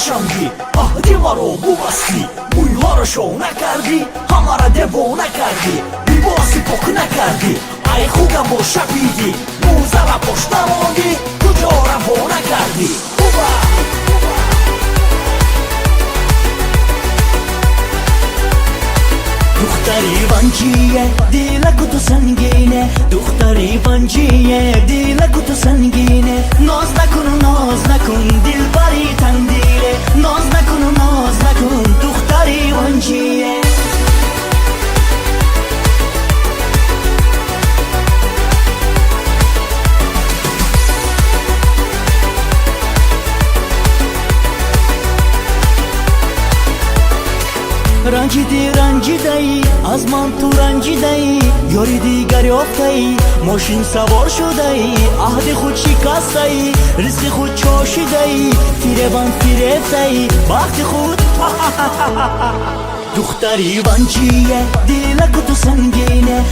نشاندی، عهد ما رو ببستی، مویها رو شو نکردی، همه را دیوانه کردی، لباسی پاک نکردی، ای خوگم با شپیدی، موزه را پشت نماندی، کجا روانه کردی. دختری ونجیه دیلکو تو سنگینه، دختری ونجیه دیلکو تو سنگینه، ناز نکن دل بری تندیله، ناز نکن دختری ونجیه. رنجیدی از من تو رنجیدی، یاری دیگری افتایی، ماشین سوار شدی، عهد خود شکستی، رزق خود چاشیدی، فریبتی وقت خود. دختری ونجیه دیلکو تو سنگینه،